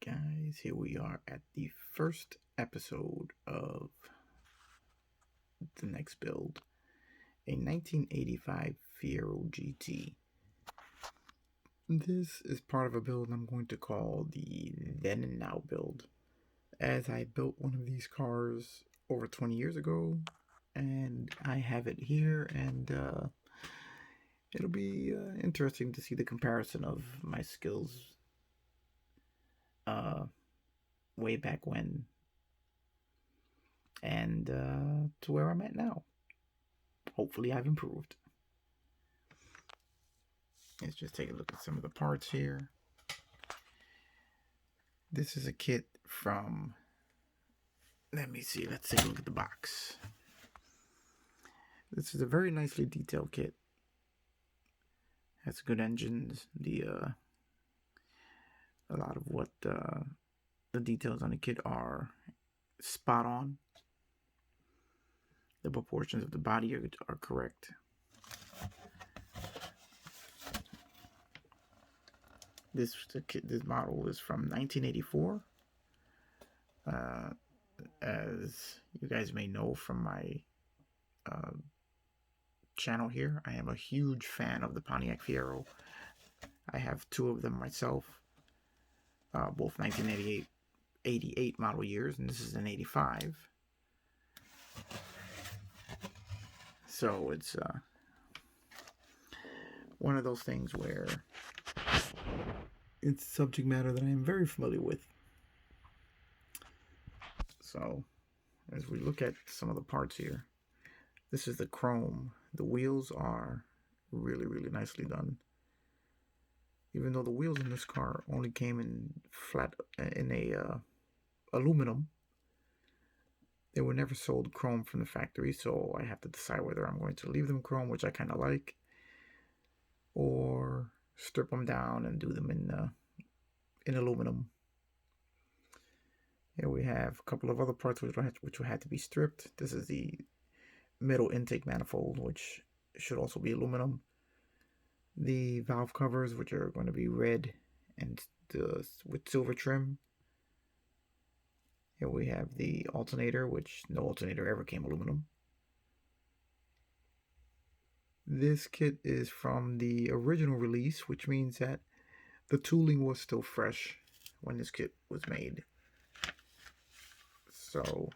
Guys, here we are at the first episode of the next build, a 1985 Fiero GT. This is part of a build I'm going to call the Then and Now build, as I built one of these cars over 20 years ago, and I have it here, and it'll be interesting to see the comparison of my skills way back when and to where I'm at now. Hopefully I've improved. Let's just take a look at some of the parts here. This is a kit from, let me see, let's take a look at the box. This is a very nicely detailed kit. Has good engines. A lot of what the details on the kit are spot on. The proportions of the body are correct. This model is from 1984. As you guys may know from my channel here, I am a huge fan of the Pontiac Fiero. I have two of them myself, both 1988 model years, and this is an 85. So it's one of those things where it's subject matter that I am very familiar with. So as we look at some of the parts here, this is the chrome. The wheels are really, really nicely done. Even though the wheels in this car only came in flat in a aluminum, they were never sold chrome from the factory, so I have to decide whether I'm going to leave them chrome, which I kind of like, or strip them down and do them in aluminum. Here we have a couple of other parts which will have to be stripped. This is the middle intake manifold, which should also be aluminum. The valve covers, which are going to be red and with silver trim. Here we have the alternator, which no alternator ever came aluminum. This kit is from the original release, which means that the tooling was still fresh when this kit was made. So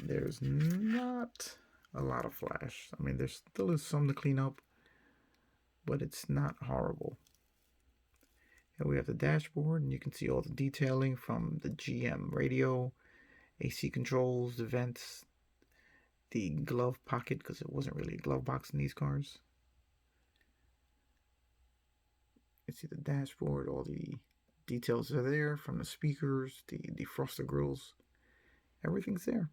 there's not a lot of flash. I mean, there still is some to clean up, but it's not horrible. Here we have the dashboard, and you can see all the detailing from the GM radio, AC controls, the vents, the glove pocket, because it wasn't really a glove box in these cars. You see the dashboard, all the details are there, from the speakers, the defroster grills, everything's there.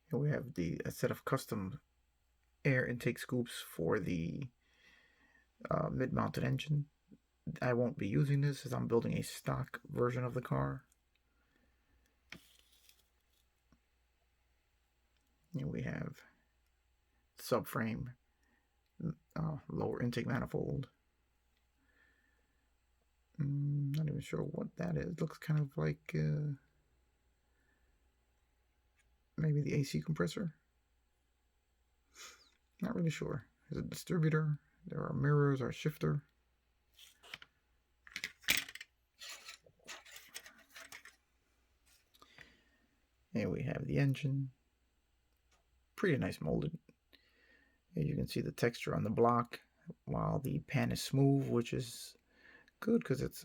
Here we have a set of custom air intake scoops for the mid-mounted engine. I won't be using this as I'm building a stock version of the car. Here we have subframe, lower intake manifold. Not even sure what that is. Looks kind of like maybe the AC compressor. Not really sure. There's a distributor. There are mirrors, our shifter. Here we have the engine. Pretty nice molded. Here you can see the texture on the block, while the pan is smooth, which is good because it's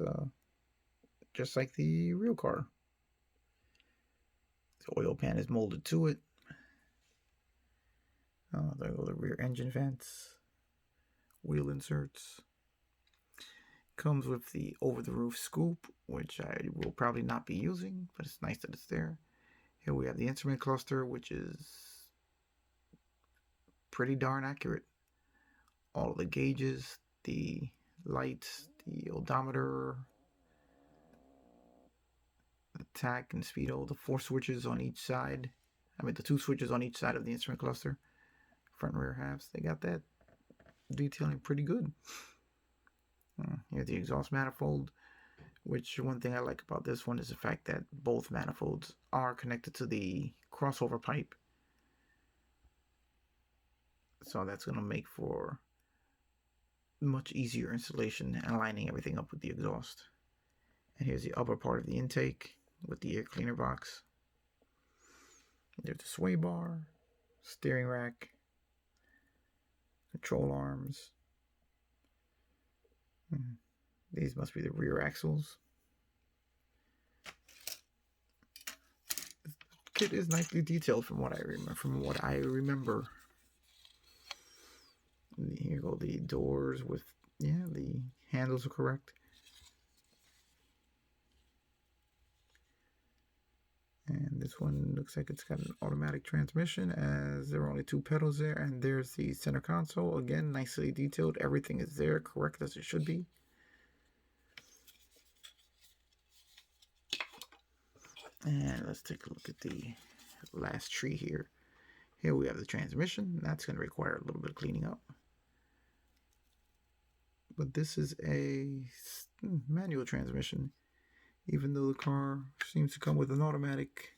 just like the real car. The oil pan is molded to it. There go the rear engine vents, wheel inserts. Comes with the over-the-roof scoop, which I will probably not be using, but it's nice that it's there. Here we have the instrument cluster, which is pretty darn accurate. All of the gauges, the lights, the odometer, the tach and speedo, the four switches on each side. I mean, the two switches on each side of the instrument cluster. Front and rear halves, they got that detailing pretty good. Here's the exhaust manifold, which one thing I like about this one is the fact that both manifolds are connected to the crossover pipe. So that's going to make for much easier installation and lining everything up with the exhaust. And here's the upper part of the intake with the air cleaner box. There's the sway bar, steering rack, control arms. These must be the rear axles. The kit is nicely detailed from what I remember. Here go the doors with, the handles are correct. And this one looks like it's got an automatic transmission, as there are only 2 pedals there. And there's the center console. Again, nicely detailed. Everything is there, correct as it should be. And let's take a look at the last tree here. Here we have the transmission. That's going to require a little bit of cleaning up. But this is a manual transmission, even though the car seems to come with an automatic.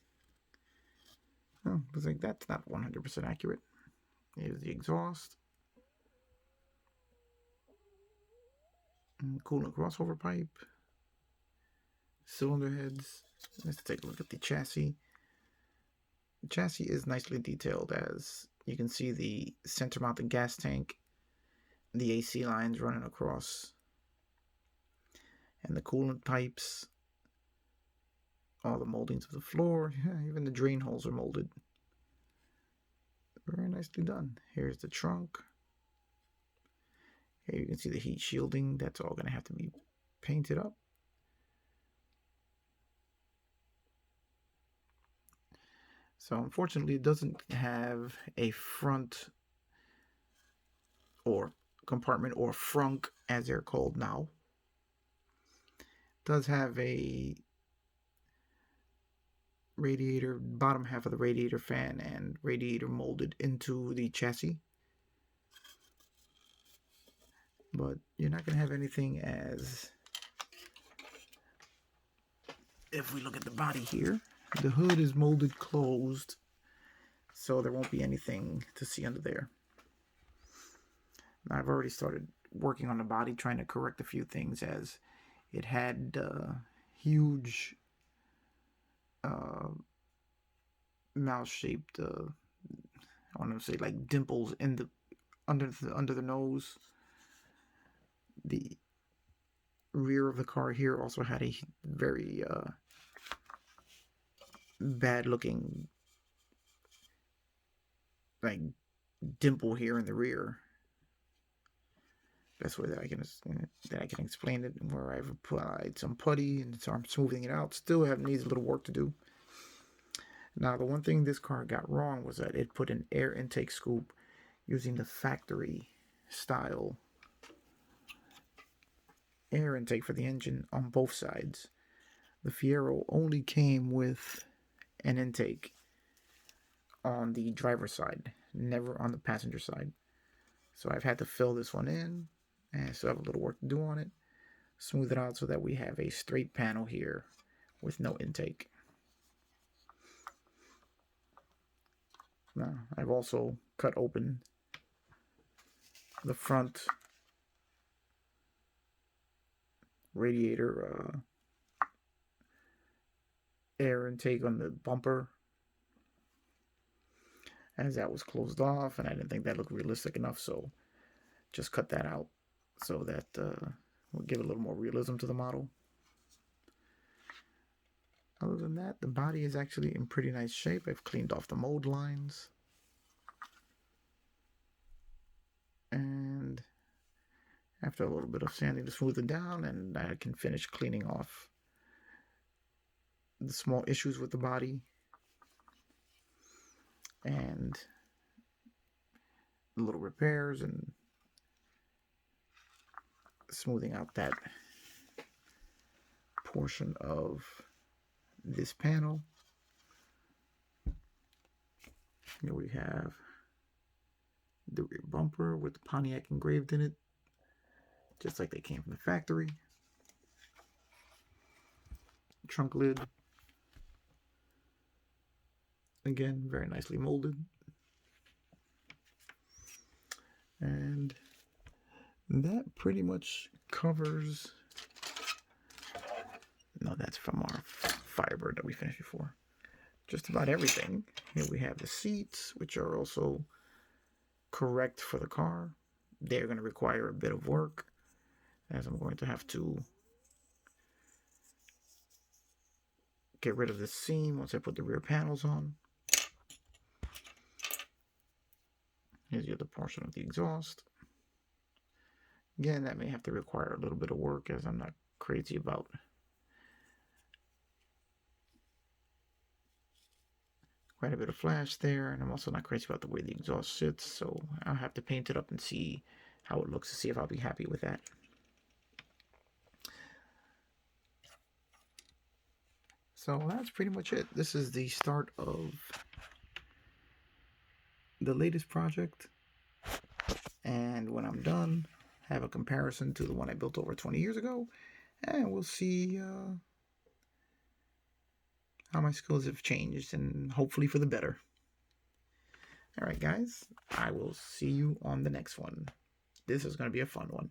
Oh, it's like that's not 100% accurate. Here's the exhaust. Coolant crossover pipe. Cylinder heads. Let's take a look at the chassis. The chassis is nicely detailed, as you can see the center mounted gas tank, the AC lines running across, and the coolant pipes, all the moldings of the floor, even the drain holes are molded. Very nicely done. Here's the trunk. Here you can see the heat shielding. That's all going to have to be painted up. So unfortunately, it doesn't have a front or compartment, or frunk as they're called now. It does have a radiator, bottom half of the radiator fan and radiator molded into the chassis. But you're not going to have anything, as if we look at the body here, the hood is molded closed, so there won't be anything to see under there. Now, I've already started working on the body, trying to correct a few things, as it had huge mouse-shaped, I want to say like dimples in the under the nose. The rear of the car here also had a very bad looking like dimple here in the rear. Best way that I can explain it, where I've applied some putty and so I'm smoothing it out. Still needs a little work to do. Now, the one thing this car got wrong was that it put an air intake scoop using the factory style air intake for the engine on both sides. The Fiero only came with an intake on the driver's side, never on the passenger side. So I've had to fill this one in, and I still have a little work to do on it. Smooth it out so that we have a straight panel here with no intake. Now, I've also cut open the front radiator air intake on the bumper, as that was closed off, and I didn't think that looked realistic enough, so just cut that out so that will give a little more realism to the model. Other than that, the body is actually in pretty nice shape. I've cleaned off the mold lines, and after a little bit of sanding to smooth it down, and I can finish cleaning off the small issues with the body and little repairs, and smoothing out that portion of this panel. Here we have The rear bumper with the Pontiac engraved in it, just like they came from the factory. Trunk lid, again, very nicely molded. And that pretty much covers. No, that's from our Firebird that we finished before. Just about everything. Here we have the seats, which are also correct for the car. They're going to require a bit of work, as I'm going to have to get rid of the seam once I put the rear panels on. Here's the other portion of the exhaust. Again, that may have to require a little bit of work, as I'm not crazy about quite a bit of flash there, and I'm also not crazy about the way the exhaust sits, so I'll have to paint it up and see how it looks to see if I'll be happy with that. So that's pretty much it. This is the start of the latest project, and when I'm done, have a comparison to the one I built over 20 years ago, and we'll see how my skills have changed, and hopefully for the better. Alright guys, I will see you on the next one. This is going to be a fun one.